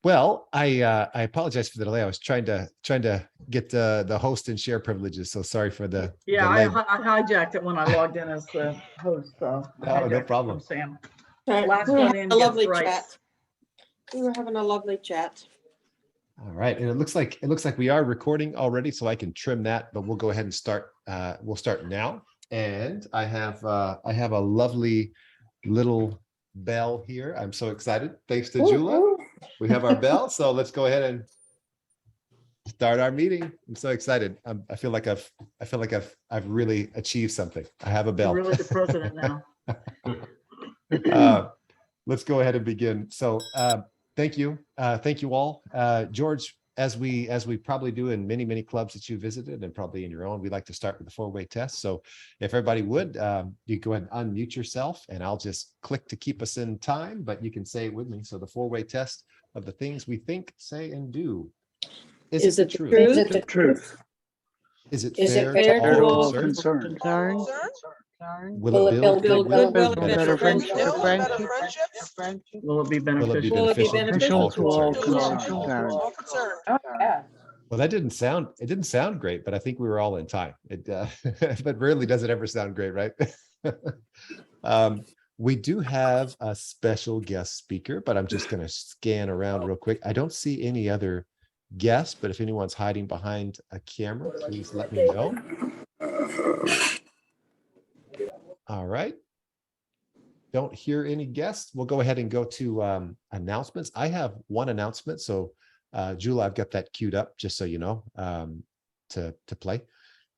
Well, I apologize for the delay. I was trying to get the host and share privileges. So sorry for the delay. I hijacked it when I logged in as the host. No problem. From Sam. Last one in, a lovely chat. We were having a lovely chat. All right, and it looks like we are recording already, so I can trim that. But we'll go ahead and start. We'll start now. And I have a lovely little bell here. I'm so excited. Thanks to Jula. We have our bell. So let's go ahead and start our meeting. I'm so excited. I feel like I've really achieved something. I have a bell. You're really the president now. Let's go ahead and begin. So thank you all. George, as we probably do in many clubs that you visited and probably in your own, we like to start with the four-way test. So if everybody would, you go ahead and unmute yourself, and I'll just click to keep us in time, but you can say it with me. So the four-way test of the things we think, say, and do. Is it the truth? Is it the truth? Is it fair to to all all concerned? Will it build goodwill and better friendships? Will it be Will it be beneficial? beneficial to all concerned? Well, it didn't sound great, but I think we were all in time. It but rarely does it ever sound great, right? We do have a special guest speaker, but I'm just going to scan around real quick. I don't see any other guests, but if anyone's hiding behind a camera, please let me know. All right. Don't hear any guests. We'll go ahead and go to announcements. I have one announcement. So Jula, I've got that queued up just so you know to play.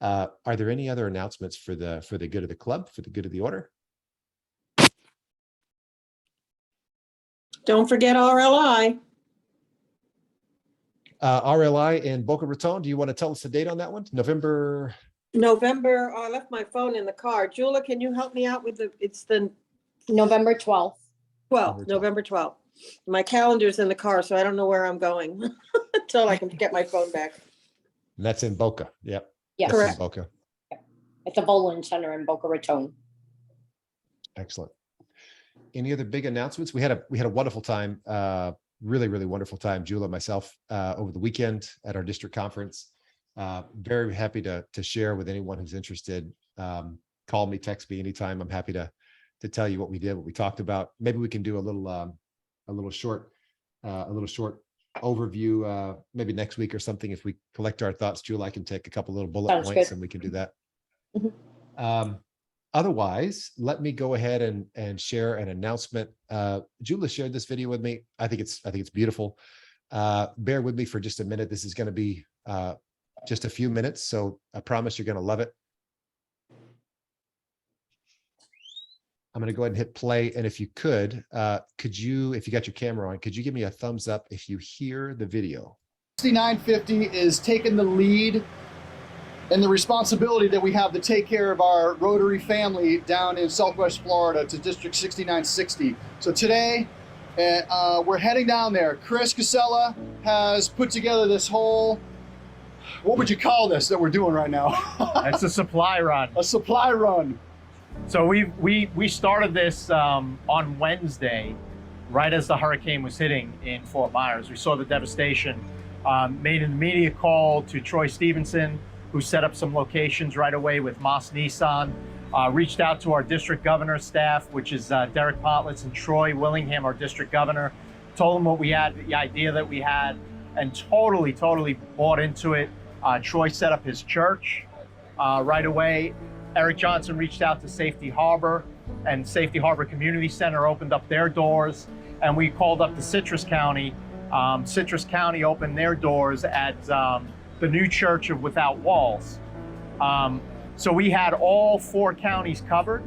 Are there any other announcements for the good of the club, for the good of the order? Don't forget RLI. RLI in Boca Raton. Do you want to tell us the date on that one? November. I left my phone in the car. Jula, can you help me out with it's the November 12th. November 12th. My calendar's in the car, so I don't know where I'm going until I can get my phone back. And that's in Boca. Yep. Yes. That's in Boca. At the Bowling Center in Boca Raton. Excellent. Any other big announcements? We had a wonderful time, really wonderful time, Jula and myself, over the weekend at our district conference. Very happy to share with anyone who's interested. Call me, text me anytime. I'm happy to tell you what we did, what we talked about. Maybe we can do a little short overview, maybe next week or something. If we collect our thoughts, Jula, I can take a couple little bullet Sounds points good. and we can do that. Mhm. Otherwise, let me go ahead and share an announcement. Jula shared this video with me. I think it's beautiful. Bear with me for just a minute. This is going to be just a few minutes, so I promise you're going to love it. I'm going to go ahead and hit play. And if you could you, if you got your camera on, could you give me a thumbs up if you hear the video? 6950 is taking the lead and the responsibility that we have to take care of our Rotary family down in Southwest Florida to District 6960. So today, we're heading down there. Chris Casella has put together this whole, what would you call this that we're doing right now? It's a supply run. A supply run. So we started this on Wednesday, right as the hurricane was hitting in Fort Myers. We saw the devastation. Made an immediate call to Troy Stevenson, who set up some locations right away with Moss Nissan. Reached out to our district governor staff, which is Derek Potlitz and Troy Willingham, our district governor. Told them what we had, the idea that we had, and totally bought into it. Troy set up his church right away. Eric Johnson reached out to Safety Harbor, and Safety Harbor Community Center opened up their doors, and we called up to Citrus County. Citrus County opened their doors at the new Church of Without Walls. So we had all 4 counties covered,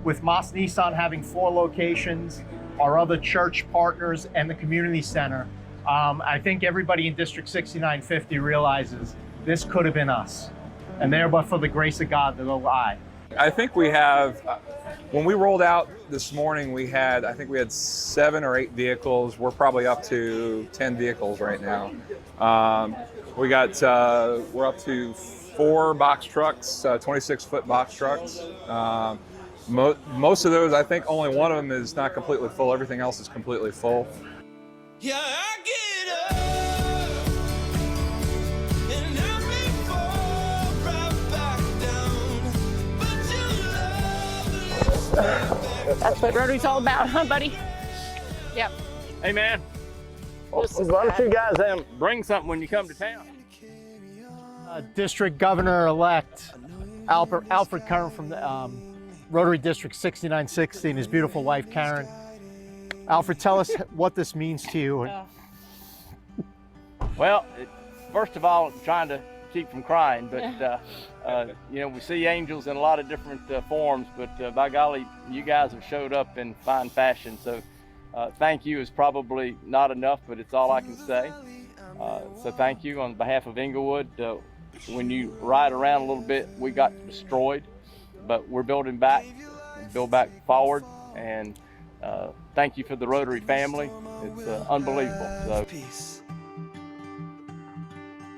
with Moss Nissan having 4 locations, our other church partners, and the community center. I think everybody in District 6950 realizes this could have been us. And there, but for the grace of God, there go I. I think we have, when we rolled out this morning, I think we had 7 or 8 vehicles. We're probably up to 10 vehicles right now. We're up to 4 box trucks, 26-foot box trucks. Most of those, I think only one of them is not completely full. Everything else is completely full. Yeah, I get That's what Rotary's all about, huh, buddy? Yep. Hey, man. This is Why don't bad. you guys bring something when you come to town? District Governor-elect Alfred Curran from the Rotary District 6960 and his beautiful wife, Karen. Alfred, tell us what this means to you. Well, first of all, I'm trying to keep from crying, but you know, we see angels in a lot of different forms, but by golly, you guys have showed up in fine fashion. So thank you is probably not enough, but it's all I can say. So thank you on behalf of Inglewood. When you ride around a little bit, we got destroyed, but we're building back, build back forward, and thank you for the Rotary family. It's unbelievable.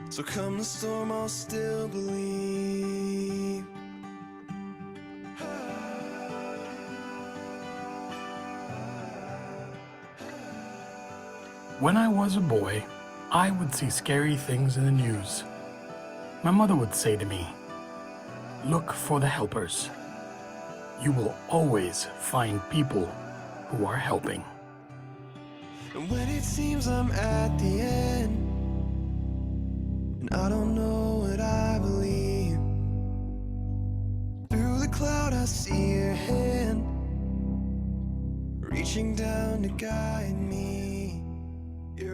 So come the storm, I'll still believe. When I was a boy, I would see scary things in the news. My mother would say to me, "Look for the helpers. You will always find people who are helping." And when it seems I'm at the end, and I don't know what I believe, through the cloud I see your hand, reaching down to guide me.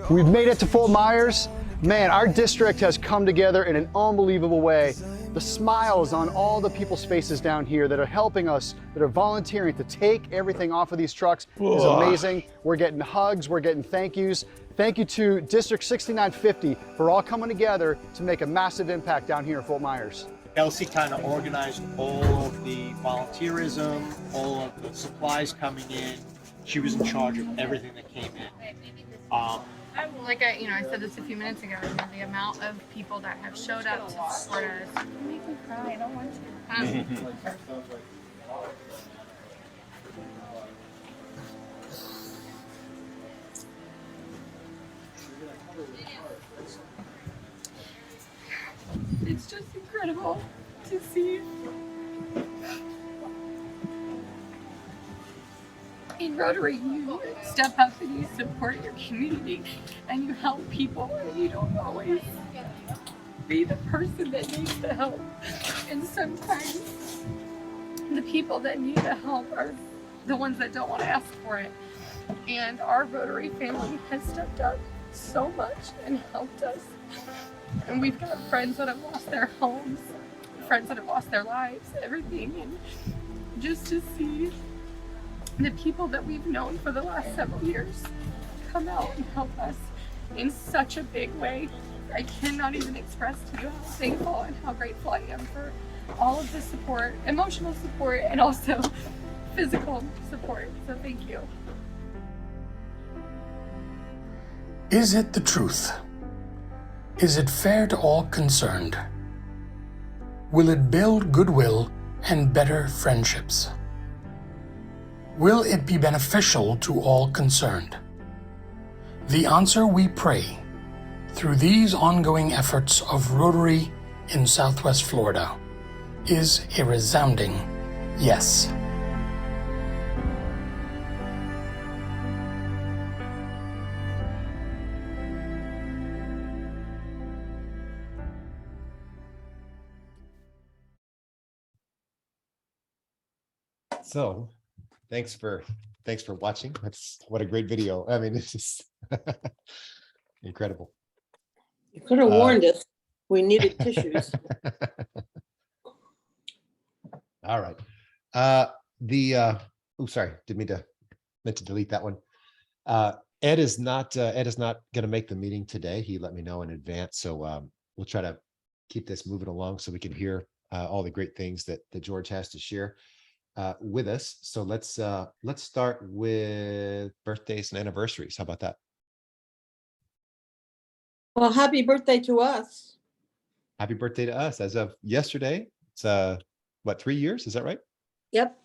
We've made it to Fort Myers. Man, our district has come together in an unbelievable way. The smiles on all the people's faces down here that are helping us, that are volunteering to take everything off of these trucks is amazing. We're getting hugs, we're getting thank yous. Thank you to District 6950 for all coming together to make a massive impact down here in Fort Myers. Elsie kind of organized all of the volunteerism, all of the supplies coming in. She was in charge of everything that came in. Like I said this a few minutes ago, the amount of people that have showed up to support us. You make me cry. I don't want to. It's just incredible to see. In Rotary, you step up and you support your community and you help people, and you don't always be the person that needs the help. And sometimes the people that need the help are the ones that don't want to ask for it. And our Rotary family has stepped up so much and helped us. And we've got friends that have lost their homes, friends that have lost their lives, everything. And just to see the people that we've known for the last several years come out and help us in such a big way, I cannot even express to you how thankful and how grateful I am for all of the support, emotional support, and also physical support. So thank you. Is it the truth? Is it fair to all concerned? Will it build goodwill and better friendships? Will it be beneficial to all concerned? The answer, we pray, through these ongoing efforts of Rotary in Southwest Florida, is a resounding yes. So thanks for watching. What a great video. I mean, it's just incredible. You could have warned us. We needed tissues. All right. Sorry, meant to delete that one. Ed is not going to make the meeting today. He let me know in advance. So we'll try to keep this moving along so we can hear all the great things that George has to share with us. So let's start with birthdays and anniversaries. How about that? Well, happy birthday to us. Happy birthday to us as of yesterday. It's what, 3 years? Is that right? Yep.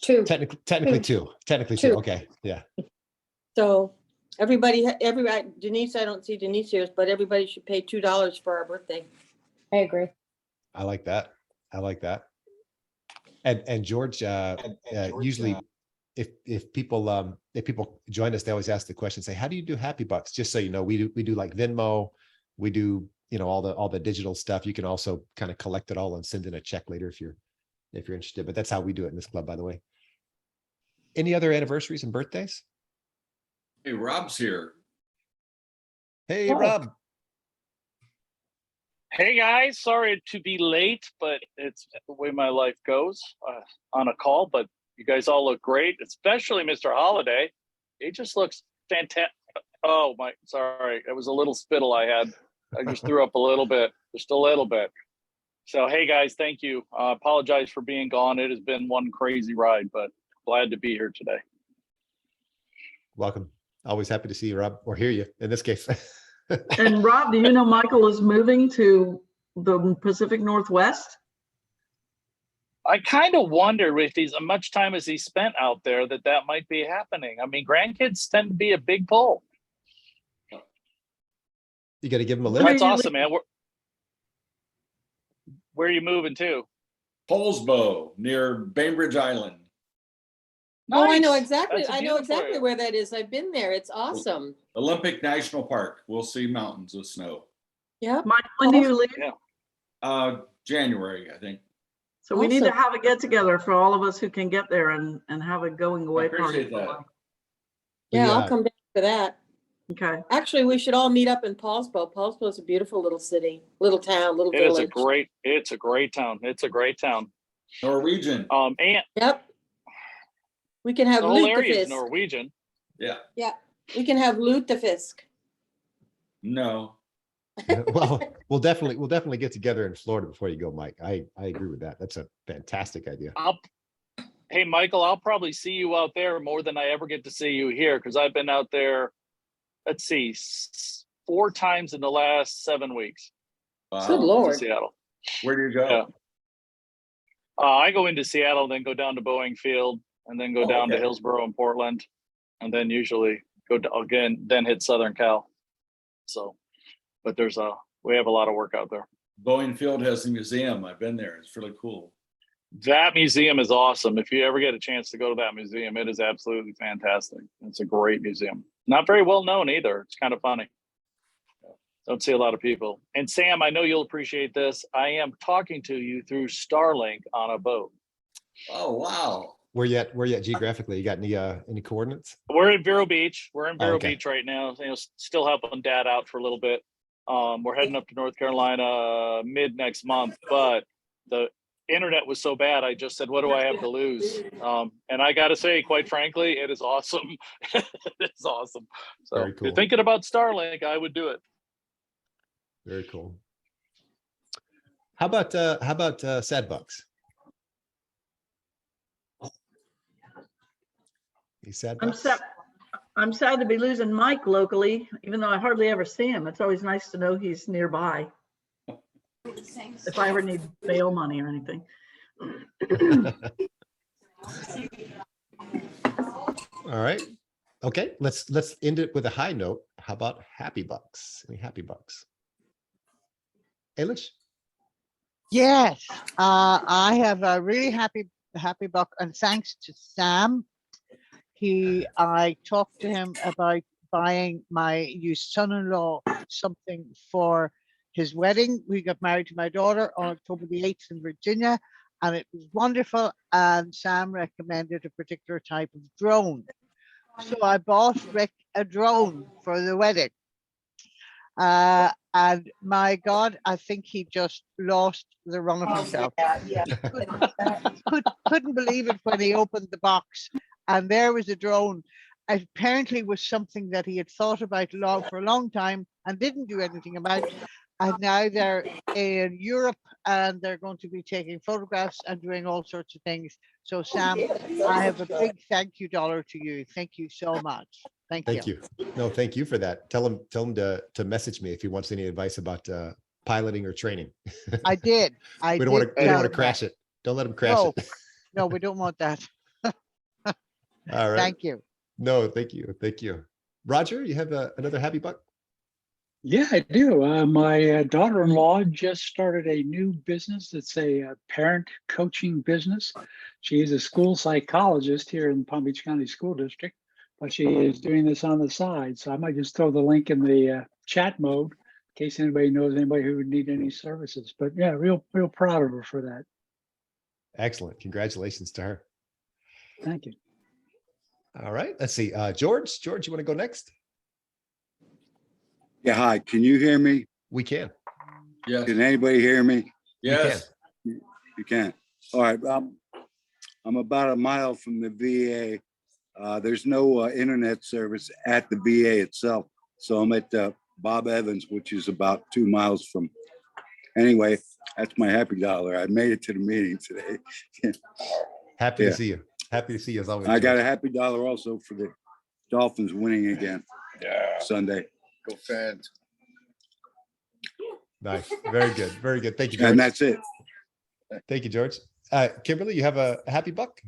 Two. Technically two. Technically two. Okay. Yeah. So everybody, Denise, I don't see Denise here, but everybody should pay $2 for our birthday. I agree. I like that. And George, usually if people join us, they always ask the question, say, how do you do Happy Bucks? Just so you know, we do like Venmo, we do, you know, all the digital stuff. You can also kind of collect it all and send in a check later if you're interested. But that's how we do it in this club, by the way. Any other anniversaries and birthdays? Hey, Rob's here. Hey, Rob. Hey guys, sorry to be late, but it's the way my life goes on a call. But you guys all look great, especially Mr. Holiday. He just looks fantastic. Oh my, sorry, it was a little spittle I had. I just threw up a little bit, just a little bit. So hey guys, thank you. Apologize for being gone. It has been one crazy ride, but glad to be here today. Welcome. Always happy to see you, Rob, or hear you in this case. And Rob, do you know Michael is moving to the Pacific Northwest? I kind of wonder if he's much time as he spent out there that might be happening. I mean, grandkids tend to be a big pull. You got to give him a lift. That's awesome, man. Where are you moving to? Polsbo near Bainbridge Island. Oh, I know Nice. exactly. That's a I know beautiful exactly area. where that is. I've been there. It's awesome. Olympic National Park. We'll see mountains of snow. Yep. Mike, when do you leave? Yeah. January, I think. So we need to Awesome. have a get together for all of us who can get there and have a going I away party. appreciate that. Yeah, I'll Yeah. come back for that. Okay. Actually, we should all meet up in Paulsbo. Paulsbo is a beautiful little city, little town, little It is village. it's a great town. It's a great town. Norwegian. And Yep. We can have the whole area is lutefisk. Norwegian. Yeah. Yeah, we can have lutefisk. No. Well, we'll definitely get together in Florida before you go, Mike. I agree with that. That's a fantastic idea. Hey, Michael, I'll probably see you out there more than I ever get to see you here because I've been out there, let's see, 4 times in the last 7 weeks. Wow. Good To Lord. Seattle. Where do you go? Yeah. I go into Seattle, then go down to Boeing Field, and then go down to okay. Hillsborough and Portland, and then usually go to, again, then hit Southern Cal. So, but we have a lot of work out there. Boeing Field has a museum. I've been there. It's really cool. That museum is awesome. If you ever get a chance to go to that museum, it is absolutely fantastic. It's a great museum. Not very well known either. It's kind of funny. Don't see a lot of people. And Sam, I know you'll appreciate this. I am talking to you through Starlink on a boat. Oh, wow. Where you at geographically? You got any coordinates? We're in Vero Beach. We're in Vero okay. Beach right now. Still helping Dad out for a little bit. We're heading up to North Carolina mid next month, but the internet was so bad. I just said, what do I have to lose? And I got to say, quite frankly, it is awesome. It's awesome. So Very if cool. you're thinking about Starlink, I would do it. Very cool. How about Sad Bucks? You sad I'm Bucks? sad. I'm sad to be losing Mike locally, even though I hardly ever see him. It's always nice to know he's nearby. If I ever need bail money or anything. All right. Okay. Let's end it with a high note. How about Happy Bucks? Any Happy Bucks? Eilish? Yes, I have a really happy buck, and thanks to Sam. I talked to him about buying my new son-in-law something for his wedding. We got married to my daughter on October the 8th in Virginia, and it was wonderful. And Sam recommended a particular type of drone. So I bought Rick a drone for the wedding. And my God, I think he just lost the run of himself. Couldn't believe it when he opened the box, and there was a drone. Apparently, was something that he had thought about for a long time and didn't do anything about. And now they're in Europe, and they're going to be taking photographs and doing all sorts of things. So, Sam, I have a big thank you dollar to you. Thank you so much. Thank you. No, thank you for that. Tell him to message me if he wants any advice about piloting or training. I did. We don't want to crash it. Don't let him crash it. No, we don't want that. All right. Thank you. No, thank you. Thank you. Roger, you have another Happy Buck? Yeah, I do. My daughter-in-law just started a new business. It's a parent coaching business. She is a school psychologist here in Palm Beach County School District, but she is doing this on the side. So I might just throw the link in the chat mode in case anybody knows anybody who would need any services. But yeah, real proud of her for that. Excellent. Congratulations to her. Thank you. All right. Let's see. George, you want to go next? Yeah, hi. Can you hear me? We can. Yeah. Can anybody hear me? Yes. You can. All right. I'm about a mile from the VA. There's no internet service at the VA itself. So I'm at Bob Evans, which is about 2 miles from. Anyway, that's my happy dollar. I made it to the meeting today. Happy Yeah. to see you. Happy to see you as always. I got George. a happy dollar also for the Dolphins winning again. Yeah. Sunday. Go fans. Nice. Very good. Very good. Thank you, George. And that's it. Thank you, George. Kimberly, you have a happy buck?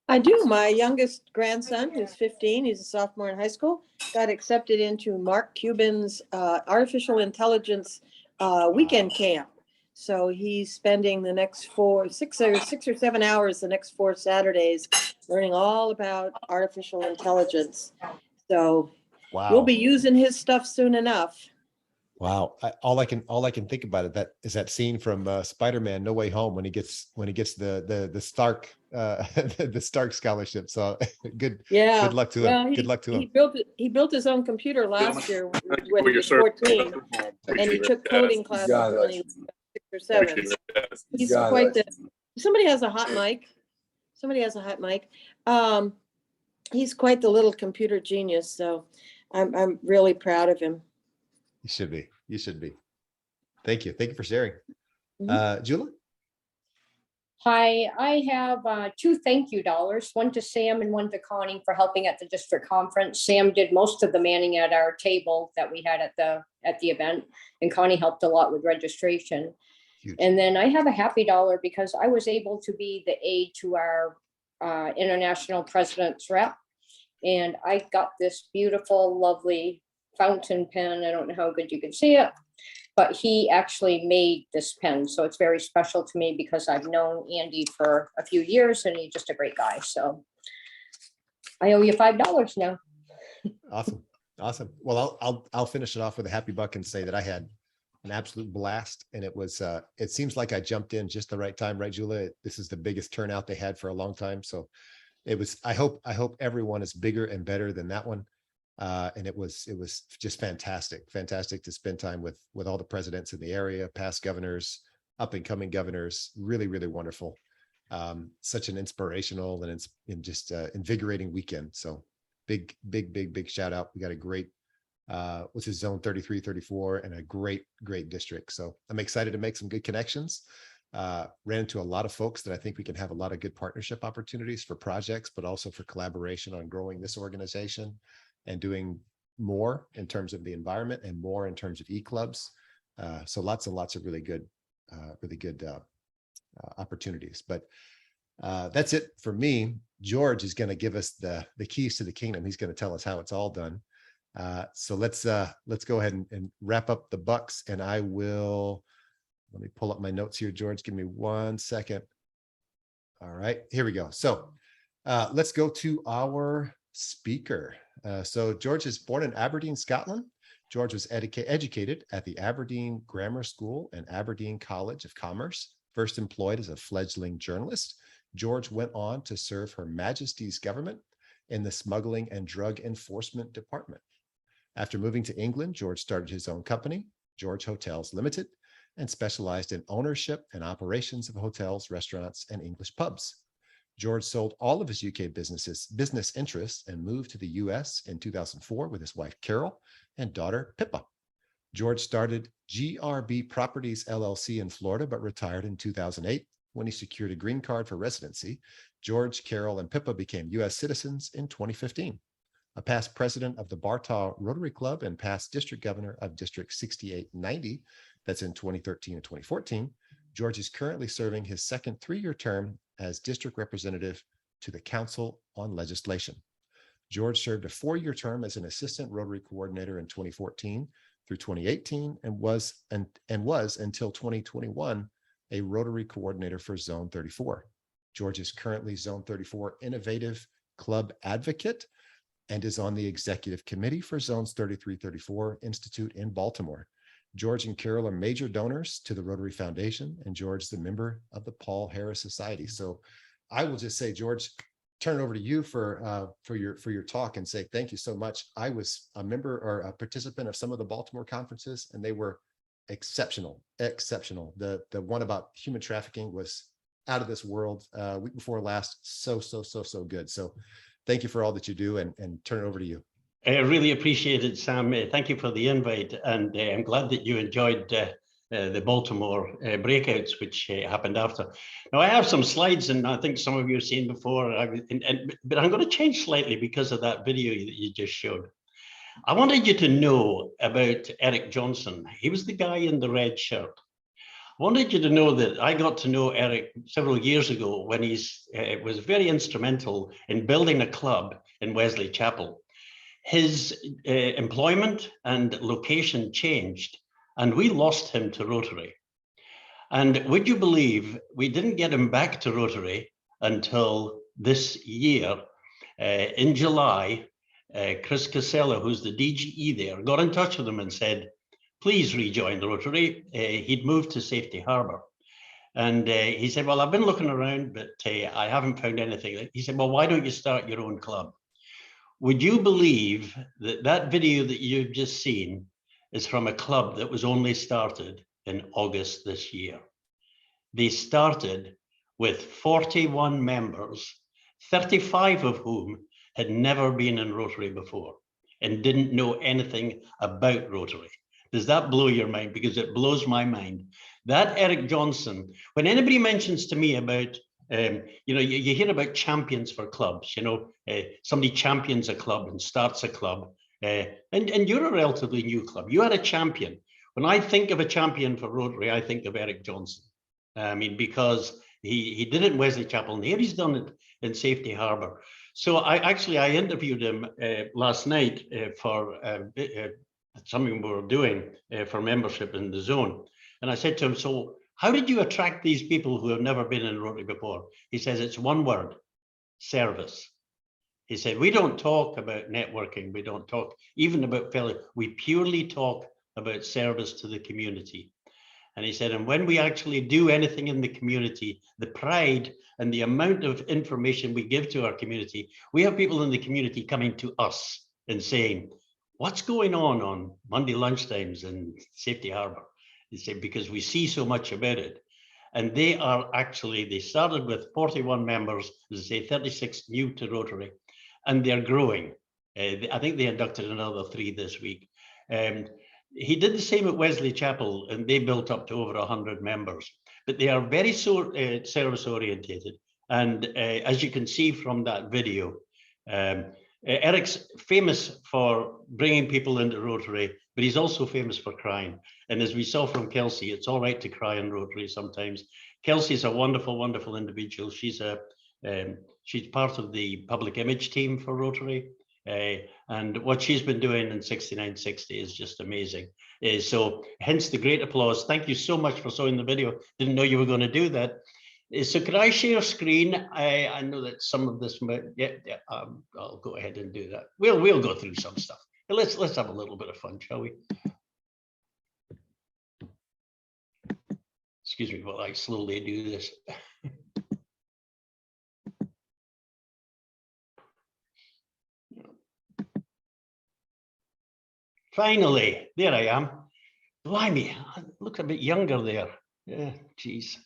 I do. My youngest grandson, who's 15, he's a sophomore in high school, got accepted into Mark Cuban's artificial intelligence weekend camp. So he's spending the next 6 or 7 hours the next 4 Saturdays learning all about artificial intelligence. So Wow. we'll be using his stuff soon enough. Wow. All I can think about it that scene from Spider-Man No Way Home when he gets the Stark the Stark scholarship. So good. Yeah. Good luck to him. Good luck to him. He built his own computer last year when he was 14, and he took coding classes when he was 6 or 7. He's quite the. Somebody has a hot mic. He's quite the little computer genius. So I'm really proud of him. You should be. You should be. Thank you. Thank you for sharing. Mhm. Julie? Hi, I have 2 thank you dollars, one to Sam and one to Connie for helping at the district conference. Sam did most of the manning at our table that we had at the event, and Connie helped a lot with registration. Huge. And then I have a happy dollar because I was able to be the aide to our international president's rep. And I got this beautiful, lovely fountain pen. I don't know how good you can see it, but he actually made this pen. So it's very special to me because I've known Andy for a few years and he's just a great guy. So I owe you $5 now. Awesome. Awesome. Well, I'll finish it off with a happy buck and say that I had an absolute blast. And it was, it seems like I jumped in just the right time, right, Julia? This is the biggest turnout they had for a long time. So it was, I hope everyone is bigger and better than that one. And it was just fantastic to spend time with all the presidents in the area, past governors, up and coming governors. Really, really wonderful. Such an inspirational and just invigorating weekend. So big shout out. We got a great, which is zone 33, 34, and a great district. So I'm excited to make some good connections. Ran into a lot of folks that I think we can have a lot of good partnership opportunities for projects, but also for collaboration on growing this organization and doing more in terms of the environment and more in terms of e-clubs. So lots and lots of really good opportunities. But that's it for me. George is going to give us the keys to the kingdom. He's going to tell us how it's all done. So let's go ahead and wrap up the bucks. And let me pull up my notes here, George. Give me 1 second. All right, here we go. So let's go to our speaker. So George is born in Aberdeen, Scotland. George was educated at the Aberdeen Grammar School and Aberdeen College of Commerce. First employed as a fledgling journalist, George went on to serve Her Majesty's government in the Smuggling and Drug Enforcement Department. After moving to England, George started his own company, George Hotels Limited, and specialized in ownership and operations of hotels, restaurants, and English pubs. George sold all of his UK business interests and moved to the US in 2004 with his wife, Carol, and daughter, Pippa. George started GRB Properties LLC in Florida, but retired in 2008 when he secured a green card for residency. George, Carol, and Pippa became US citizens in 2015. A past president of the Bartaw Rotary Club and past district governor of District 6890, that's in 2013 and 2014, George is currently serving his second 3-year term as district representative to the Council on Legislation. George served a 4-year term as an assistant Rotary coordinator in 2014 through 2018 and was until 2021 a Rotary coordinator for Zone 34. George is currently Zone 34 Innovative Club Advocate and is on the executive committee for Zones 33-34 Institute in Baltimore. George and Carol are major donors to the Rotary Foundation, and George is a member of the Paul Harris Society. So I will just say, George, turn it over to you for your talk and say thank you so much. I was a member or a participant of some of the Baltimore conferences, and they were exceptional. The one about human trafficking was out of this world. Week before last, so good. So thank you for all that you do, and turn it over to you. I really appreciate it, Sam. Thank you for the invite, and I'm glad that you enjoyed the Baltimore breakouts, which happened after. Now, I have some slides, and I think some of you have seen before, but I'm going to change slightly because of that video that you just showed. I wanted you to know about Eric Johnson. He was the guy in the red shirt. I wanted you to know that I got to know Eric several years ago when he was very instrumental in building a club in Wesley Chapel. His employment and location changed, and we lost him to Rotary. And would you believe we didn't get him back to Rotary until this year? In July, Chris Casella, who's the DGE there, got in touch with him and said, please rejoin Rotary. He'd moved to Safety Harbor. And he said, well, I've been looking around, but I haven't found anything. He said, well, why don't you start your own club? Would you believe that that video that you've just seen is from a club that was only started in August this year? They started with 41 members, 35 of whom had never been in Rotary before and didn't know anything about Rotary. Does that blow your mind? Because it blows my mind. That Eric Johnson, when anybody mentions to me about, you hear about champions for clubs, somebody champions a club and starts a club, and you're a relatively new club. You had a champion. When I think of a champion for Rotary, I think of Eric Johnson. I mean, because he did it in Wesley Chapel, and here he's done it in Safety Harbor. So I interviewed him last night for something we were doing for membership in the zone. And I said to him, so how did you attract these people who have never been in Rotary before? He says, it's one word, service. He said, we don't talk about networking. We don't talk even about failure. We purely talk about service to the community. And he said, and when we actually do anything in the community, the pride and the amount of information we give to our community, we have people in the community coming to us and saying, what's going on Monday lunchtimes in Safety Harbor? He said, because we see so much about it. And they started with 41 members, as I say, 36 new to Rotary, and they're growing. I think they inducted another 3 this week. He did the same at Wesley Chapel, and they built up to over 100 members. But they are very service orientated. And as you can see from that video, Eric's famous for bringing people into Rotary, but he's also famous for crying. And as we saw from Kelsey, it's all right to cry in Rotary sometimes. Kelsey's a wonderful, wonderful individual. She's part of the public image team for Rotary. And what she's been doing in 6960 is just amazing. So hence the great applause. Thank you so much for showing the video. Didn't know you were going to do that. So could I share screen? I know that some of this, I'll go ahead and do that. We'll go through some stuff. Let's have a little bit of fun, shall we? Excuse me while I slowly do this. Finally, there I am. Blimey, I look a bit younger there. Yeah, geez.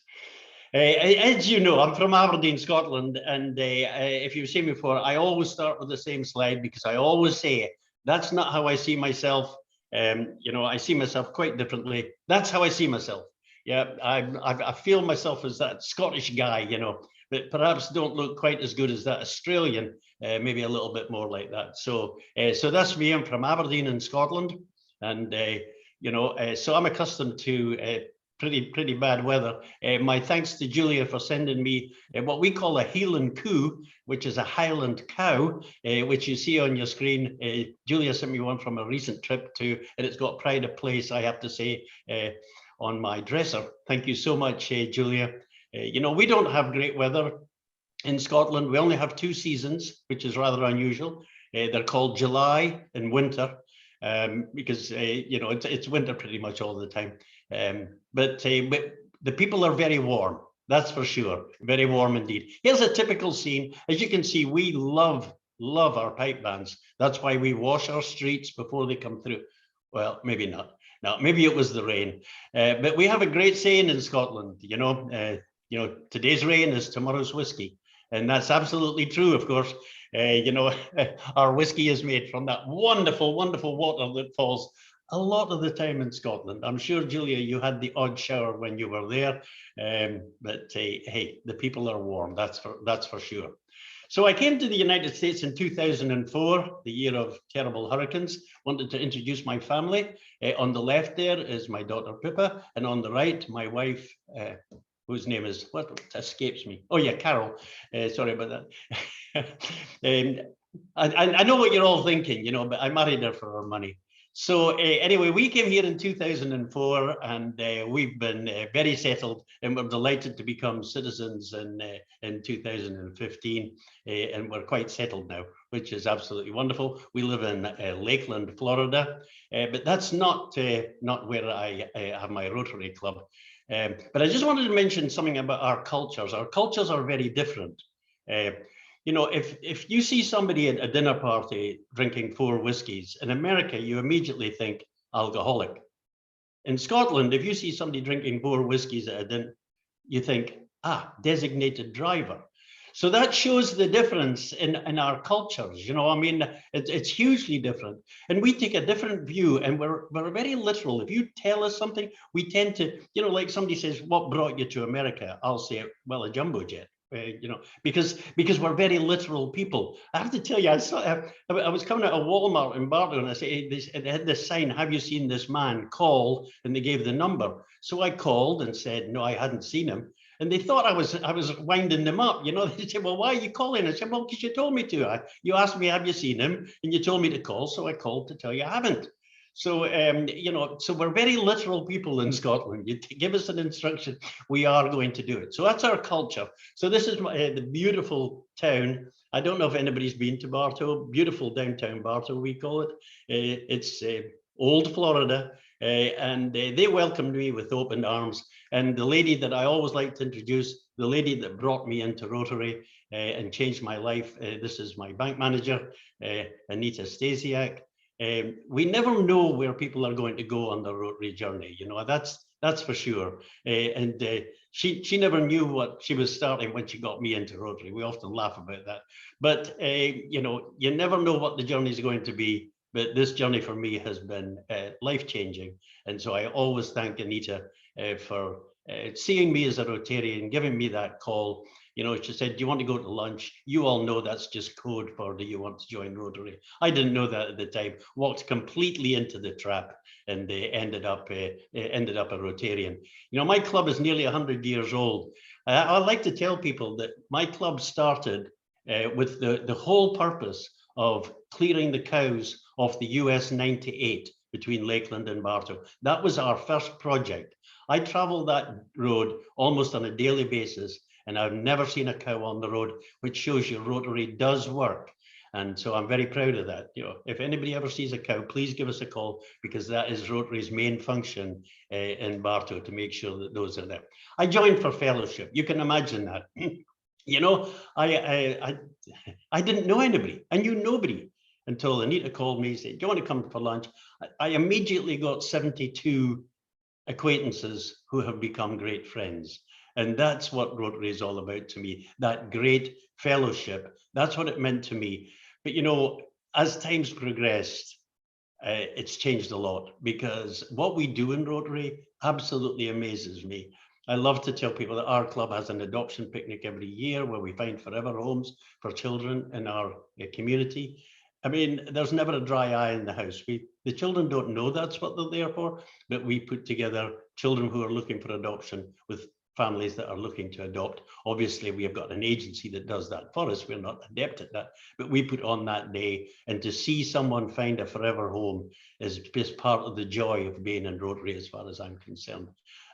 As you know, I'm from Aberdeen, Scotland, and if you've seen me before, I always start with the same slide because I always say that's not how I see myself. I see myself quite differently. That's how I see myself. Yeah, I feel myself as that Scottish guy, but perhaps don't look quite as good as that Australian, maybe a little bit more like that. So that's me. I'm from Aberdeen in Scotland, and so I'm accustomed to pretty bad weather. My thanks to Julia for sending me what we call a Highland coo, which is a Highland cow, which you see on your screen. Julia sent me one from a recent trip to, and it's got pride of place, I have to say, on my dresser. Thank you so much, Julia. You know, we don't have great weather in Scotland. We only have 2 seasons, which is rather unusual. They're called July and winter, because you know, it's winter pretty much all the time. But the people are very warm, that's for sure. Very warm indeed. Here's a typical scene. As you can see, we love our pipe bands. That's why we wash our streets before they come through. Well, maybe not. No, maybe it was the rain. But we have a great saying in Scotland, you know, today's rain is tomorrow's whiskey. And that's absolutely true, of course. You know, our whiskey is made from that wonderful, wonderful water that falls a lot of the time in Scotland. I'm sure, Julia, you had the odd shower when you were there, but hey, the people are warm, that's for sure. So I came to the United States in 2004, the year of terrible hurricanes. Wanted to introduce my family. On the left there is my daughter Pippa, and on the right, my wife, whose name is, what escapes me? Oh yeah, Carol. Sorry about that. I know what you're all thinking, you know, but I married her for her money. So anyway, we came here in 2004, and we've been very settled, and we're delighted to become citizens in 2015, and we're quite settled now, which is absolutely wonderful. We live in Lakeland, Florida, but that's not where I have my Rotary Club. But I just wanted to mention something about our cultures. Our cultures are very different. You know, if you see somebody at a dinner party drinking 4 whiskeys, in America, you immediately think alcoholic. In Scotland, if you see somebody drinking 4 whiskeys at a dinner, you think, designated driver. So that shows the difference in our cultures. You know, I mean, it's hugely different. And we take a different view, and we're very literal. If you tell us something, we tend to, you know, like somebody says, what brought you to America? I'll say, well, a jumbo jet. You know, because we're very literal people. I have to tell you, I was coming out of Walmart in Bartow, and I said, it had this sign, have you seen this man? Call, and they gave the number. So I called and said, no, I hadn't seen him. And they thought I was winding them up. You know, they said, well, why are you calling? I said, well, because you told me to. You asked me, have you seen him? And you told me to call, so I called to tell you I haven't. So, you know, so we're very literal people in Scotland. You give us an instruction, we are going to do it. So that's our culture. So this is the beautiful town. I don't know if anybody's been to Bartow, beautiful downtown Bartow, we call it. It's old Florida, and they welcomed me with open arms. And the lady that I always like to introduce, the lady that brought me into Rotary and changed my life, this is my bank manager, Anita Stasiak. We never know where people are going to go on their Rotary journey, you know, that's for sure. And she never knew what she was starting when she got me into Rotary. We often laugh about that. But, you know, you never know what the journey is going to be. But this journey for me has been life-changing. And so I always thank Anita for seeing me as a Rotarian, giving me that call. You know, she said, do you want to go to lunch? You all know that's just code for do you want to join Rotary? I didn't know that at the time, walked completely into the trap, and ended up a Rotarian. You know, my club is nearly 100 years old. I like to tell people that my club started with the whole purpose of clearing the cows off the US 98 between Lakeland and Bartow. That was our first project. I travel that road almost on a daily basis, and I've never seen a cow on the road, which shows you Rotary does work. And so I'm very proud of that. You know, if anybody ever sees a cow, please give us a call, because that is Rotary's main function in Bartow, to make sure that those are there. I joined for fellowship. You can imagine that. You know, I didn't know anybody. I knew nobody until Anita called me and said, do you want to come for lunch? I immediately got 72 acquaintances who have become great friends. And that's what Rotary is all about to me, that great fellowship. That's what it meant to me. But, you know, as time's progressed, it's changed a lot, because what we do in Rotary absolutely amazes me. I love to tell people that our club has an adoption picnic every year where we find forever homes for children in our community. I mean, there's never a dry eye in the house. The children don't know that's what they're there for, but we put together children who are looking for adoption with families that are looking to adopt. Obviously, we have got an agency that does that for us. We're not adept at that, but we put on that day, and to see someone find a forever home is just part of the joy of being in Rotary, as far as I'm concerned.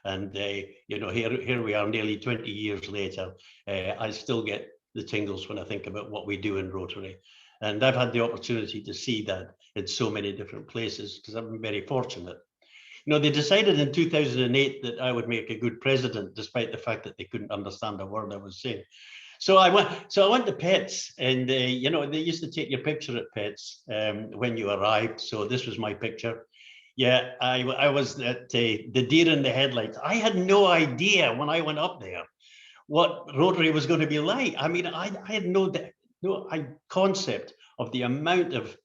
And you know, here we are nearly 20 years later. I still get the tingles when I think about what we do in Rotary. And I've had the opportunity to see that in so many different places because I've been very fortunate. You know, they decided in 2008 that I would make a good president, despite the fact that they couldn't understand a word I was saying. So I went to Pets, and you know, they used to take your picture at Pets when you arrived. So this was my picture. Yeah, I was at the deer in the headlights. I had no idea when I went up there what Rotary was going to be like. I mean, I had no concept of the amount of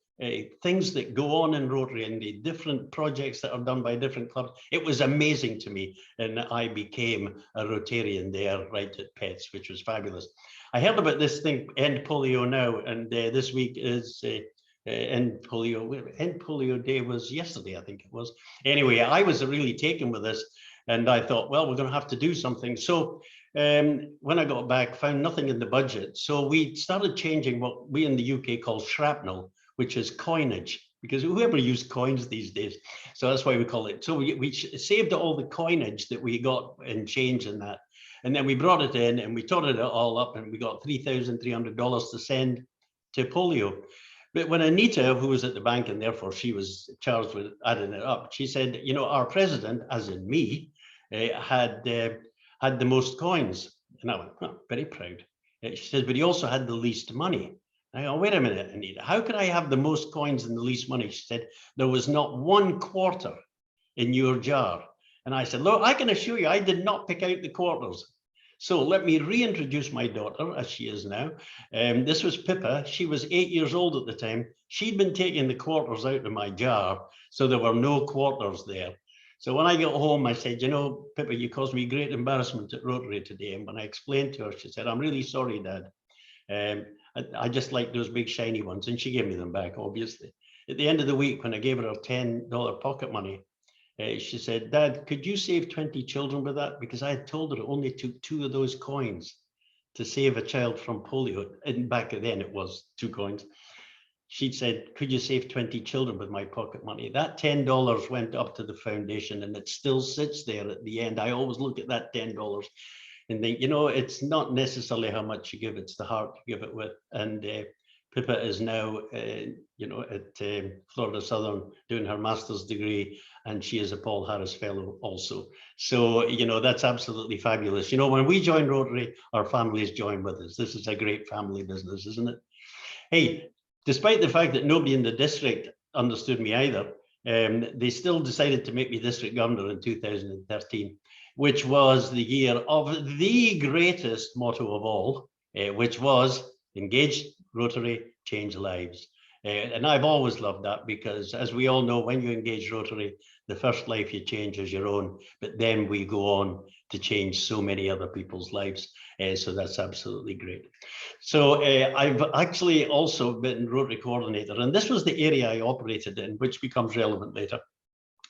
things that go on in Rotary and the different projects that are done by different clubs. It was amazing to me, and I became a Rotarian there right at Pets, which was fabulous. I heard about this thing, End Polio Now, and this week is End Polio Day was yesterday, I think it was. Anyway, I was really taken with this, and I thought, well, we're going to have to do something. So when I got back, found nothing in the budget. So we started changing what we in the UK call shrapnel, which is coinage, because whoever used coins these days. So that's why we call it. So we saved all the coinage that we got in change in that. And then we brought it in and we totted it all up, and we got $3,300 to send to polio. But when Anita, who was at the bank, and therefore she was charged with adding it up, she said, you know, our president, as in me, had the most coins. And I went, oh, very proud. She says, but he also had the least money. I go, wait a minute, Anita, how could I have the most coins and the least money? She said, there was not 1 quarter in your jar. And I said, look, I can assure you, I did not pick out the quarters. So let me reintroduce my daughter, as she is now. This was Pippa. She was 8 years old at the time. She'd been taking the quarters out of my jar, so there were no quarters there. So when I got home, I said, you know, Pippa, you caused me great embarrassment at Rotary today. And when I explained to her, she said, I'm really sorry, Dad. I just like those big shiny ones. And she gave me them back, obviously. At the end of the week, when I gave her her $10 pocket money, she said, Dad, could you save 20 children with that? Because I had told her it only took 2 of those coins to save a child from polio. And back then it was 2 coins. She said, could you save 20 children with my pocket money? That $10 went up to the foundation, and it still sits there at the end. I always look at that $10 and think, you know, it's not necessarily how much you give, it's the heart you give it with. And Pippa is now, you know, at Florida Southern doing her master's degree, and she is a Paul Harris Fellow also. So, you know, that's absolutely fabulous. You know, when we join Rotary, our families join with us. This is a great family business, isn't it? Hey, despite the fact that nobody in the district understood me either, they still decided to make me district governor in 2013, which was the year of the greatest motto of all, which was engage Rotary, change lives. And I've always loved that, because as we all know, when you engage Rotary, the first life you change is your own, but then we go on to change so many other people's lives. So that's absolutely great. So I've actually also been Rotary coordinator, and this was the area I operated in, which becomes relevant later.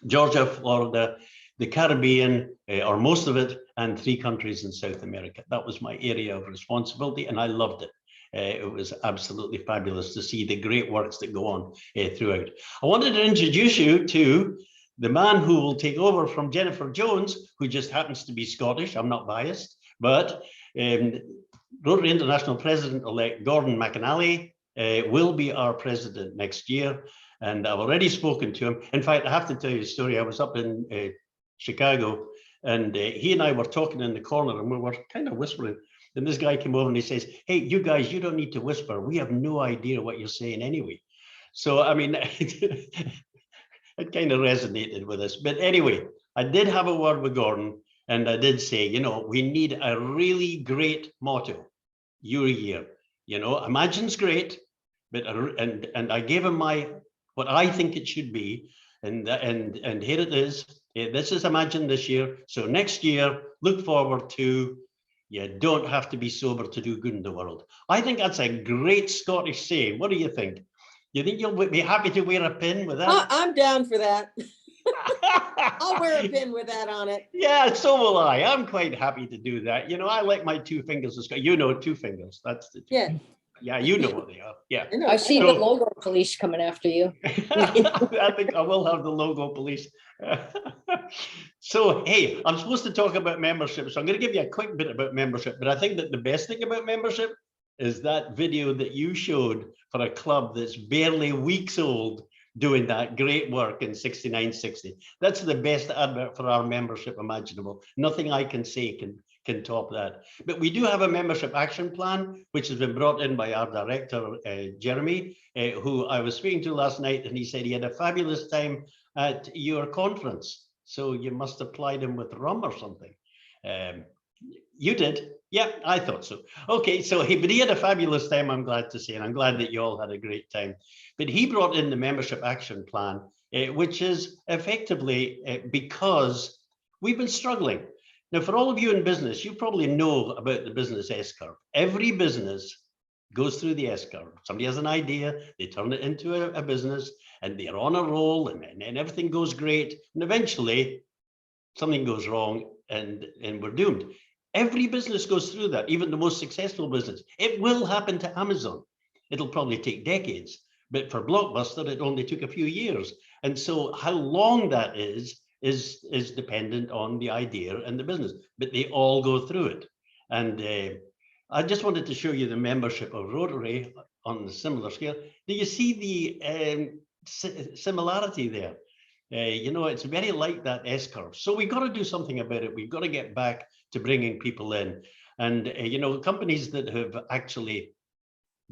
Georgia, Florida, the Caribbean, or most of it, and 3 countries in South America. That was my area of responsibility, and I loved it. It was absolutely fabulous to see the great works that go on throughout. I wanted to introduce you to the man who will take over from Jennifer Jones, who just happens to be Scottish. I'm not biased, but Rotary International President-elect Gordon McAnally will be our president next year. And I've already spoken to him. In fact, I have to tell you a story. I was up in Chicago, and he and I were talking in the corner, and we were kind of whispering. Then this guy came over and he says, hey, you guys, you don't need to whisper. We have no idea what you're saying anyway. So, I mean, it kind of resonated with us. But anyway, I did have a word with Gordon, and I did say, you know, we need a really great motto, your year. You know, imagine's great, but and I gave him what I think it should be, and here it is. This is Imagine this year. So next year, look forward to, you don't have to be sober to do good in the world. I think that's a great Scottish saying. What do you think? You think you'll be happy to wear a pin with that? I'm down for that. I'll wear a pin with that on it. Yeah, so will I. I'm quite happy to do that. You know, I like my 2 fingers. You know, 2 fingers. That's the 2. Yeah. Yeah, you know what they are. Yeah. I see the logo police coming after you. I think I will have the logo police. So, hey, I'm supposed to talk about membership. So I'm going to give you a quick bit about membership. But I think that the best thing about membership is that video that you showed for a club that's barely weeks old doing that great work in 6960. That's the best advert for our membership imaginable. Nothing I can say can top that. But we do have a membership action plan, which has been brought in by our director, Jeremy, who I was speaking to last night, and he said he had a fabulous time at your conference. So you must have plied him with rum or something. You did? Yeah, I thought so. Okay, so but he had a fabulous time, I'm glad to say, and I'm glad that you all had a great time. But he brought in the membership action plan, which is effectively because we've been struggling. Now, for all of you in business, you probably know about the business S-curve. Every business goes through the S-curve. Somebody has an idea, they turn it into a business, and they're on a roll, and everything goes great. And eventually, something goes wrong, and we're doomed. Every business goes through that, even the most successful business. It will happen to Amazon. It'll probably take decades, but for Blockbuster, it only took a few years. And so how long that is dependent on the idea and the business, but they all go through it. And I just wanted to show you the membership of Rotary on a similar scale. Do you see the similarity there? You know, it's very like that S-curve. So we've got to do something about it. We've got to get back to bringing people in. And, you know, companies that have actually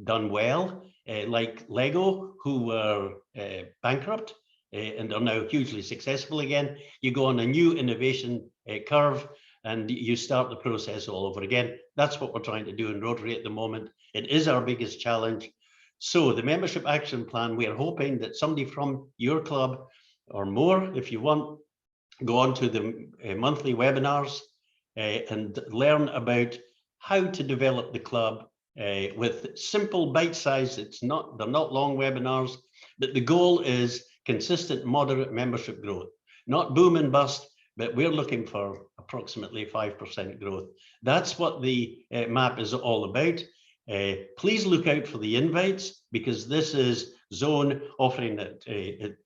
done well, like Lego, who were bankrupt and are now hugely successful again. You go on a new innovation curve and you start the process all over again. That's what we're trying to do in Rotary at the moment. It is our biggest challenge. So the membership action plan, we are hoping that somebody from your club or more, if you want, go on to the monthly webinars and learn about how to develop the club with simple bite size. They're not long webinars, but the goal is consistent, moderate membership growth, not boom and bust, but we're looking for approximately 5% growth. That's what the map is all about. Please look out for the invites, because this is Zone offering it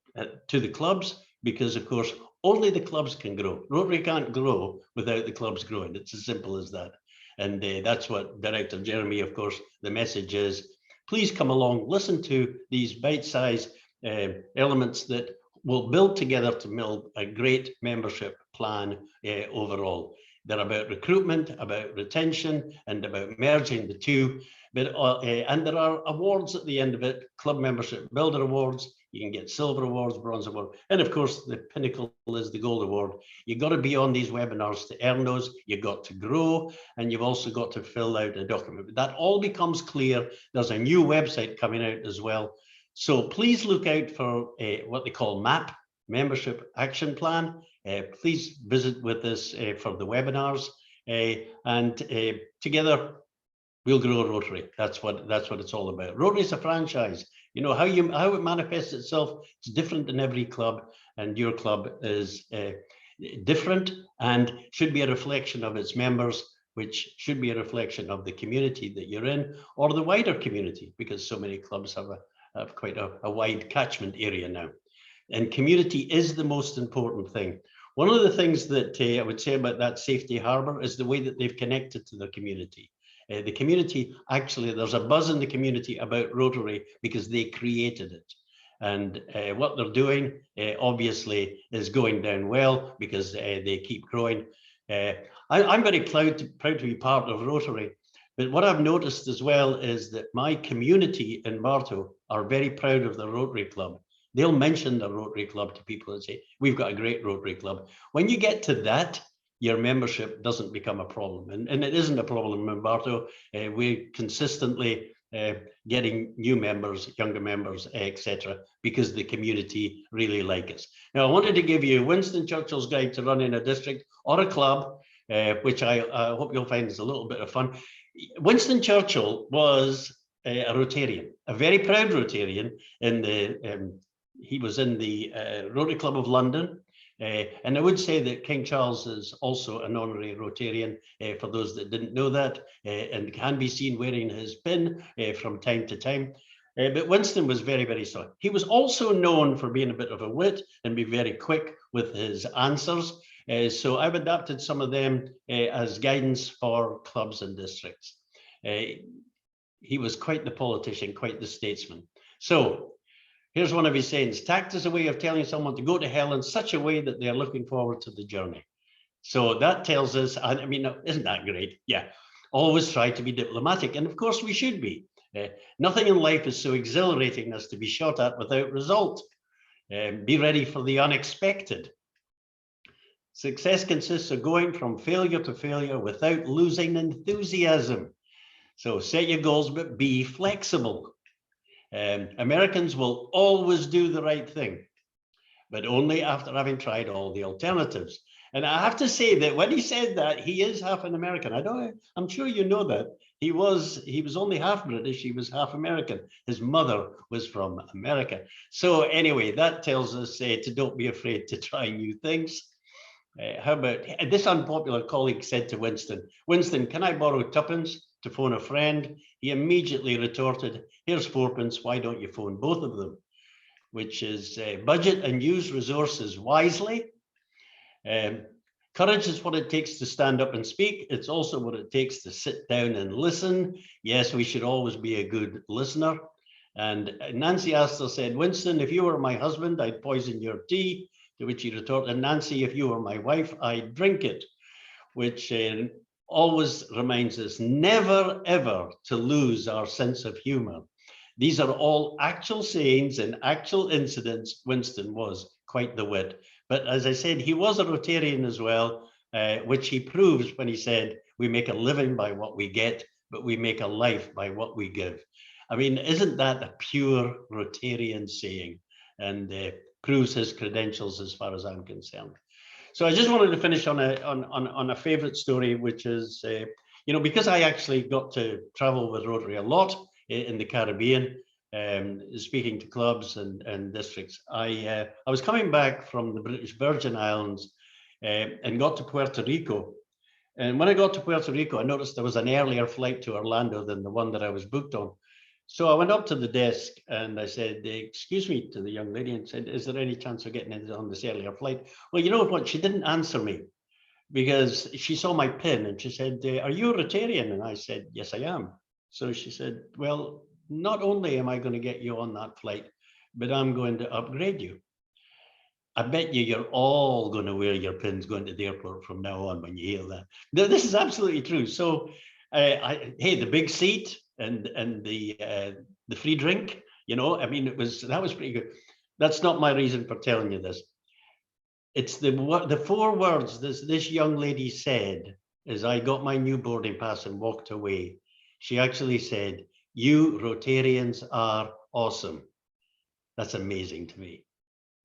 to the clubs, because of course, only the clubs can grow. Rotary can't grow without the clubs growing. It's as simple as that. And that's what Director Jeremy, of course, the message is, please come along, listen to these bite-sized elements that will build together to build a great membership plan overall. They're about recruitment, about retention, and about merging the two. But and there are awards at the end of it, club membership builder awards. You can get silver awards, bronze award, and of course the pinnacle is the gold award. You've got to be on these webinars to earn those. You've got to grow, and you've also got to fill out a document. But that all becomes clear. There's a new website coming out as well. So please look out for what they call MAP, Membership Action Plan. Please visit with us for the webinars, and together we'll grow Rotary. That's what it's all about. Rotary is a franchise. You know, how it manifests itself is different in every club, and your club is different and should be a reflection of its members, which should be a reflection of the community that you're in, or the wider community, because so many clubs have quite a wide catchment area now. And community is the most important thing. One of the things that I would say about that safety harbor is the way that they've connected to the community. The community, actually, there's a buzz in the community about Rotary because they created it. And what they're doing, obviously, is going down well because they keep growing. I'm very proud to be part of Rotary. But what I've noticed as well is that my community in Bartow are very proud of the Rotary Club. They'll mention the Rotary Club to people and say, we've got a great Rotary Club. When you get to that, your membership doesn't become a problem. And it isn't a problem in Bartow. We're consistently getting new members, younger members, etc., because the community really like us. Now, I wanted to give you Winston Churchill's guide to running a district or a club, which I hope you'll find is a little bit of fun. Winston Churchill was a Rotarian, a very proud Rotarian. He was in the Rotary Club of London. And I would say that King Charles is also an honorary Rotarian, for those that didn't know that, and can be seen wearing his pin from time to time. But Winston was very, very strong. He was also known for being a bit of a wit and be very quick with his answers. So I've adapted some of them as guidance for clubs and districts. He was quite the politician, quite the statesman. So here's one of his sayings: tact is a way of telling someone to go to hell in such a way that they're looking forward to the journey. So that tells us, I mean, isn't that great? Yeah, always try to be diplomatic. And of course we should be. Nothing in life is so exhilarating as to be shot at without result. Be ready for the unexpected. Success consists of going from failure to failure without losing enthusiasm. So set your goals, but be flexible. Americans will always do the right thing, but only after having tried all the alternatives. And I have to say that when he said that, he is half an American. I'm sure you know that. He was only half British, he was half American. His mother was from America. So anyway, that tells us to don't be afraid to try new things. How about this unpopular colleague said to Winston, "Winston, can I borrow tuppence to phone a friend?" He immediately retorted, "Here's fourpence, why don't you phone both of them?" Which is budget and use resources wisely. Courage is what it takes to stand up and speak. It's also what it takes to sit down and listen. Yes, we should always be a good listener. And Nancy Astor said, "Winston, if you were my husband, I'd poison your tea." To which he retorted, "Nancy, if you were my wife, I'd drink it." Which always reminds us never, ever to lose our sense of humor. These are all actual sayings and actual incidents. Winston was quite the wit. But as I said, he was a Rotarian as well, which he proves when he said, "We make a living by what we get, but we make a life by what we give." I mean, isn't that a pure Rotarian saying? And proves his credentials as far as I'm concerned. So I just wanted to finish on a favorite story, which is, because I actually got to travel with Rotary a lot in the Caribbean, speaking to clubs and districts. I was coming back from the British Virgin Islands and got to Puerto Rico. And when I got to Puerto Rico, I noticed there was an earlier flight to Orlando than the one that I was booked on. So I went up to the desk and I said, "Excuse me," to the young lady, and said, "Is there any chance of getting in on this earlier flight?" Well, you know what? She didn't answer me because she saw my pin and she said, "Are you a Rotarian?" And I said, "Yes, I am." So she said, "Well, not only am I going to get you on that flight, but I'm going to upgrade you. I bet you're all going to wear your pins going to the airport from now on when you hear that." This is absolutely true. So, hey, the big seat and the free drink, I mean, that was pretty good. That's not my reason for telling you this. It's the 4 words this young lady said as I got my new boarding pass and walked away. She actually said, "You Rotarians are awesome." That's amazing to me.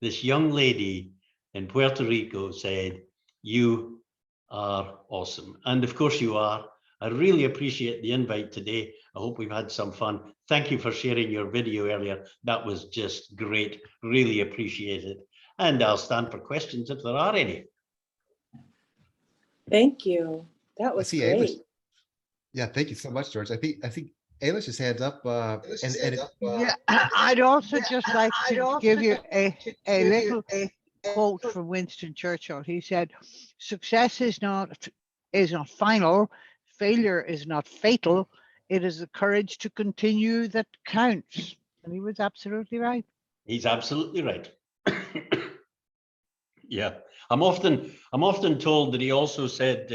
This young lady in Puerto Rico said, "You are awesome." And of course you are. I really appreciate the invite today. I hope we've had some fun. Thank you for sharing your video earlier. That was just great. Really appreciate it. And I'll stand for questions if there are any. Thank you. That was see great. Ailish. Yeah, thank you so much, George. I think Ailish's hands up. Yeah, I'd also just like to give you a little quote from Winston Churchill. He said, "Success is not final. Failure is not fatal. It is the courage to continue that counts." And he was absolutely right. He's absolutely right. Yeah, I'm often told that he also said,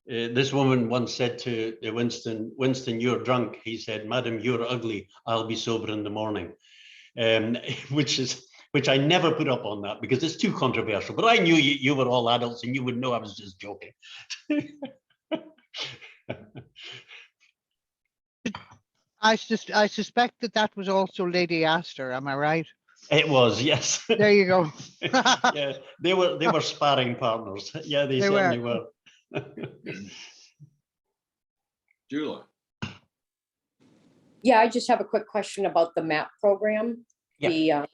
this woman once said to Winston, "You're drunk." He said, "Madam, you're ugly. I'll be sober in the morning." Which I never put up on that because it's too controversial. But I knew you were all adults and you would know I was just joking. I suspect that was also Lady Astor. Am I right? It was, yes. There you go. Yeah, they were sparring partners. Yeah, they certainly were. Julie. Yeah, I just have a quick question about the MAP program, the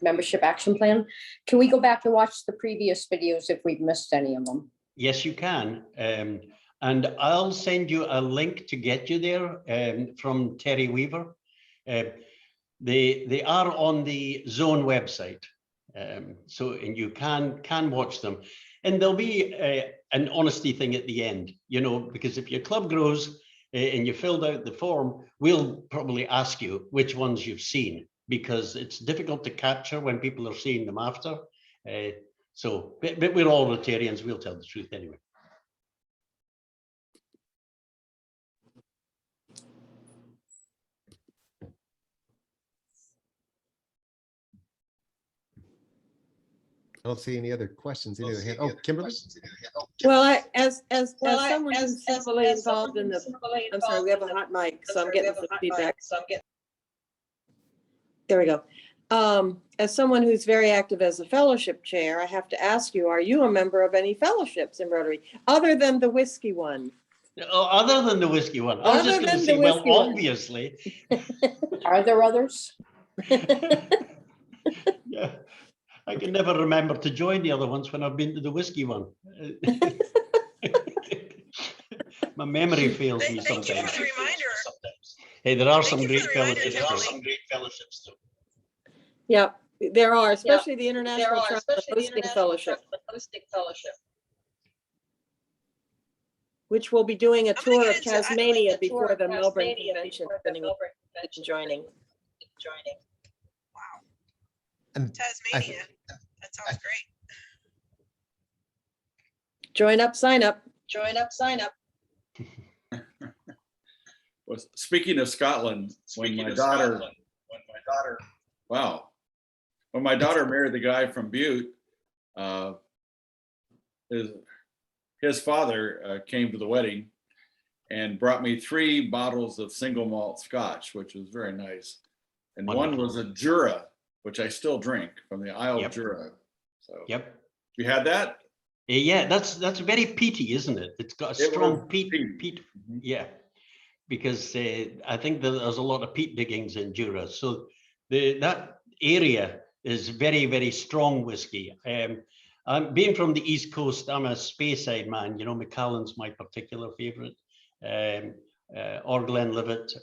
membership action plan. Can we go back and watch the previous videos if we've missed any of them? Yes, you can. And I'll send you a link to get you there from Terry Weaver. They are on the Zone website. So, and you can watch them. And there'll be an honesty thing at the end, you know, because if your club grows and you filled out the form, we'll probably ask you which ones you've seen, because it's difficult to capture when people are seeing them after. But we're all Rotarians, we'll tell the truth anyway. I don't see any other questions. Any other hand? Oh, Kimberly? Well, as someone who's heavily involved in the, I'm sorry, we have a hot mic, so I'm getting some feedback. There we go. As someone who's very active as a fellowship chair, I have to ask you, are you a member of any fellowships in Rotary other than the whiskey one? Other than the whiskey one, I was just going to say, well, obviously. Are there others? Yeah, I can never remember to join the other ones when I've been to the whiskey one. My memory fails me sometimes. Hey, there are some great fellowships too. Yeah, there are, especially the International Travel Hosting Fellowship, which will be doing a tour of Tasmania before the Melbourne Convention, depending on joining. And Tasmania. That sounds great. Join up, sign up. Join up, sign up. Well, speaking of Scotland, when my daughter married the guy from Butte, his father came to the wedding and brought me 3 bottles of single malt scotch, which was very nice. And one was a Jura, which I still drink, from the Isle of Jura. So, you had that? Yeah, that's very peaty, isn't it? It's got a strong peat. Yeah, because I think that there's a lot of peat diggings in Jura. So that area is very, very strong whiskey. Being from the East Coast, I'm a Speyside man. You know, Macallan's my particular favorite, or Glenlivet.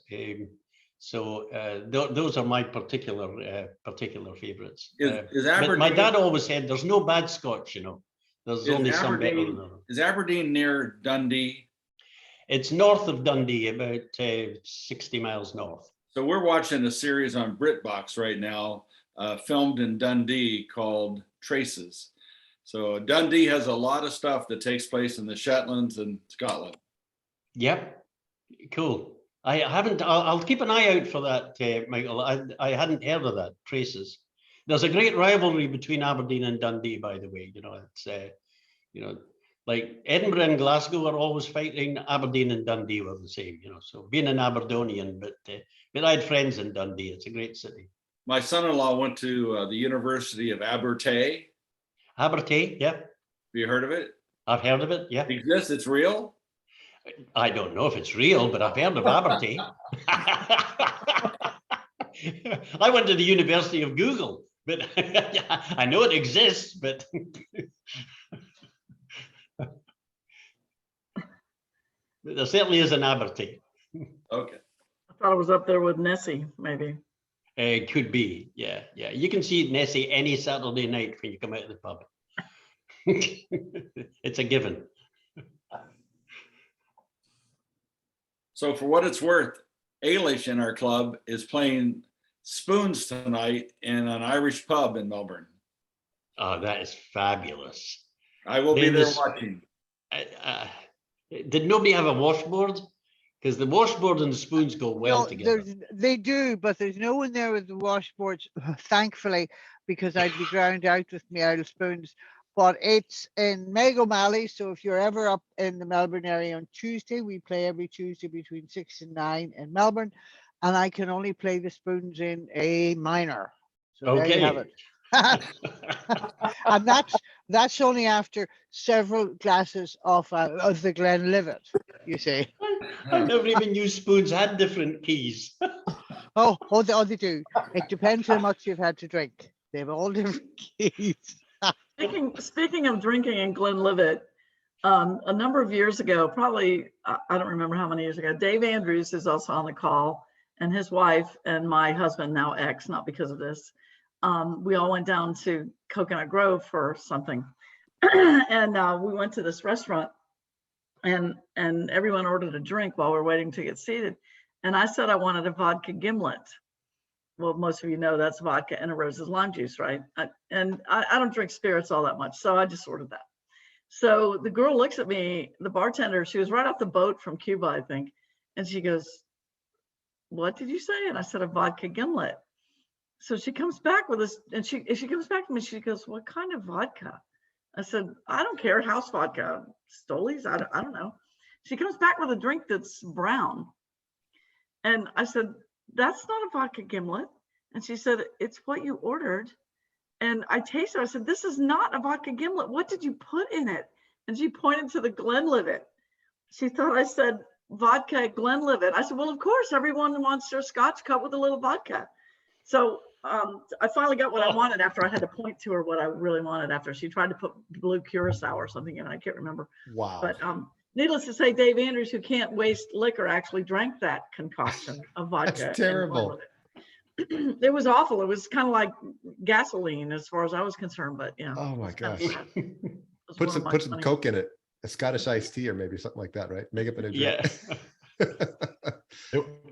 Those are my particular favorites. But my dad always said, "There's no bad Scotch, you know. There's only some better than others." Is Aberdeen near Dundee? It's north of Dundee, about 60 miles north. So we're watching a series on BritBox right now, filmed in Dundee, called Traces. So Dundee has a lot of stuff that takes place in the Shetlands and Scotland. Yep, cool. I haven't. I'll keep an eye out for that, Michael. I hadn't heard of that. Traces. There's a great rivalry between Aberdeen and Dundee, by the way. You know, it's you know, like Edinburgh and Glasgow are always fighting. Aberdeen and Dundee were the same. You know, so being an Aberdonian, but I had friends in Dundee. It's a great city. My son-in-law went to the University of Abertay. Abertay, yeah. Have you heard of it? I've heard of it. Yeah. It exists. It's real. I don't know if it's real, but I've heard of Abertay. I went to the University of Google, but I know it exists, but there certainly is an Abertay. Okay. I thought it was up there with Nessie, maybe. It could be, yeah. You can see Nessie any Saturday night when you come out of the pub. It's a given. So for what it's worth, Ailish in our club is playing spoons tonight in an Irish pub in Melbourne. Oh, that is fabulous. I will be there watching. Did nobody have a washboard? Because the washboard and the spoons go well together. They do, but there's no one there with the washboards, thankfully, because I'd be drowned out with my Irish spoons. But it's in Meg O'Malley, so if you're ever up in the Melbourne area on Tuesday, we play every Tuesday between 6 and 9 in Melbourne, and I can only play the spoons in A minor. So there you have it. And that's only after several glasses of the Glenlivet, you see. I never even knew spoons had different keys. They do. It depends how much you've had to drink. They have all different keys. Speaking of drinking in Glenlivet, a number of years ago, probably, I don't remember how many years ago, Dave Andrews is also on the call, and his wife and my husband, now ex, not because of this, we all went down to Coconut Grove for something. And we went to this restaurant, and everyone ordered a drink while we're waiting to get seated. And I said I wanted a vodka gimlet. Well, most of you know that's vodka and a rose's lime juice, right? I don't drink spirits all that much, so I just ordered that. So the girl looks at me, the bartender, she was right off the boat from Cuba, I think. And she goes, "What did you say?" And I said, "A vodka gimlet." So she comes back with this, and she comes back to me, she goes, "What kind of vodka?" I said, "I don't care, house vodka, Stoli's, I don't know." She comes back with a drink that's brown. And I said, "That's not a vodka gimlet." And she said, "It's what you ordered." And I tasted it. I said, "This is not a vodka gimlet. What did you put in it?" And she pointed to the Glenlivet. She thought I said vodka Glenlivet. I said, "Well, of course, everyone wants their scotch cut with a little vodka." So I finally got what I wanted after I had to point to her what I really wanted after she tried to put blue curacao or something in it. I can't remember. Wow. But needless to say, Dave Andrews, who can't waste liquor, actually drank that concoction of vodka. That's terrible. It was awful. It was kind of like gasoline as far as I was concerned, but yeah. Oh my gosh. Put Put some Coke in it, a Scottish iced tea or maybe something like that, right? Make up in a drink. Yeah.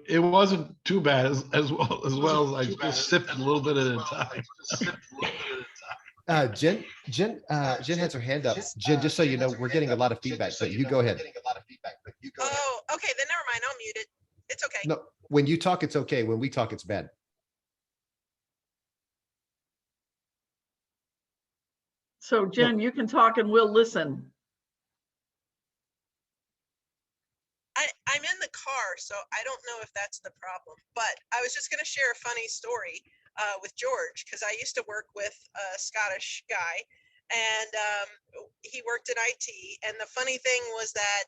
It wasn't too bad as well as I just sipped a little bit at a time. Jen has her hand up. Jen, just so you know, we're getting a lot of feedback, but you go ahead. Oh, okay, then never mind. I'll mute it. It's okay. No, when you talk, it's okay. When we talk, it's bad. So Jen, you can talk and we'll listen. I'm in the car, so I don't know if that's the problem, but I was just going to share a funny story with George, because I used to work with a Scottish guy, and he worked in IT. And the funny thing was that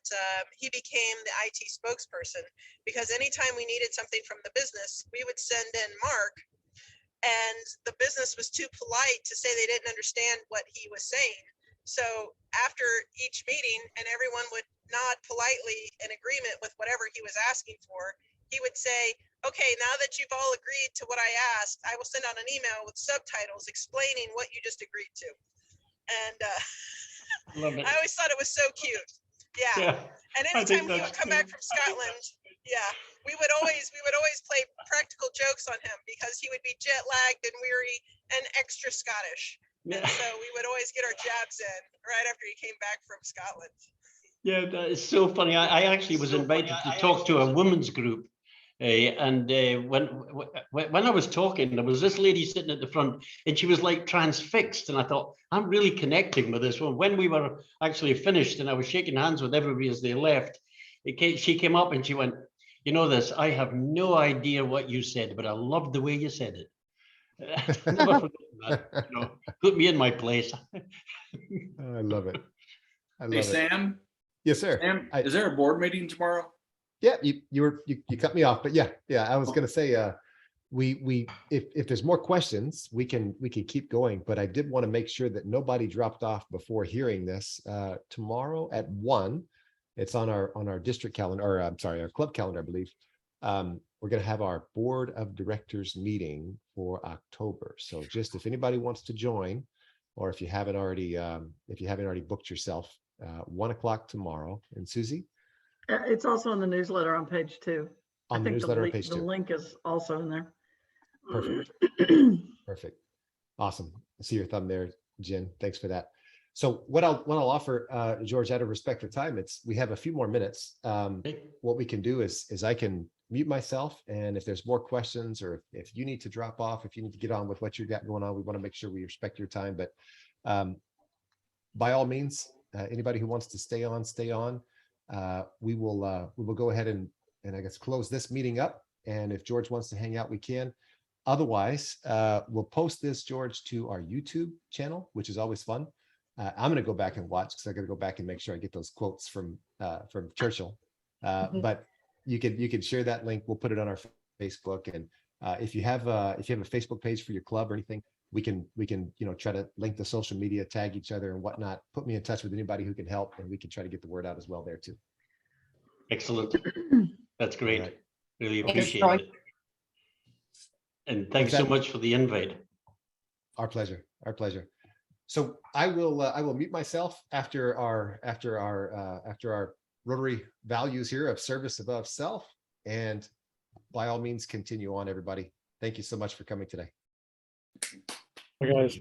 he became the IT spokesperson, because anytime we needed something from the business, we would send in Mark, and the business was too polite to say they didn't understand what he was saying. So after each meeting, and everyone would nod politely in agreement with whatever he was asking for, he would say, "Okay, now that you've all agreed to what I asked, I will send out an email with subtitles explaining what you just agreed to." And I always thought it was so cute. Yeah. And anytime he would come back from Scotland, yeah, we would always play practical jokes on him, because he would be jet lagged and weary and extra Scottish. And so we would always get our jabs in right after he came back from Scotland. Yeah, that is so funny. I actually was invited to talk to a women's group. And when I was talking, there was this lady sitting at the front, and she was like transfixed. And I thought, I'm really connecting with this one. When we were actually finished and I was shaking hands with everybody as they left, she came up and she went, "You know this, I have no idea what you said, but I loved the way you said it." Never forget that. You know, put me in my place. I love it. I love Hey, it. Sam. Yes, sir. Sam, is there a board meeting tomorrow? Yeah, you cut me off, but yeah. I was gonna say, if there's more questions, we can keep going. But I did want to make sure that nobody dropped off before hearing this. Tomorrow at 1, it's on our district calendar, or I'm sorry, our club calendar, I believe. We're gonna have our board of directors meeting for October. So just if anybody wants to join, or if you haven't already booked yourself, 1 o'clock tomorrow. And Susie? It's also in the newsletter on page 2. On the newsletter on page 2. The link is also in there. Perfect. Perfect. Awesome. I see your thumb there, Jen. Thanks for that. So what I'll offer, George, out of respect for time, we have a few more minutes. What we can do is I can mute myself, and if there's more questions, or if you need to drop off, if you need to get on with what you got going on, we want to make sure we respect your time. But by all means, anybody who wants to stay on, stay on. We will go ahead and I guess close this meeting up. And if George wants to hang out, we can. Otherwise, we'll post this, George, to our YouTube channel, which is always fun. I'm going to go back and watch, because I got to go back and make sure I get those quotes from Churchill. But you can share that link. We'll put it on our Facebook. And if you have a Facebook page for your club or anything, we can try to link the social media, tag each other and whatnot. Put me in touch with anybody who can help, and we can try to get the word out as well there too. Excellent. That's great. Right. Really Okay. appreciate it. And thanks so much for the invite. Our pleasure. Our pleasure. So I will mute myself after our Rotary values here of service above self, and by all means continue on, everybody. Thank you so much for coming today. Hi guys.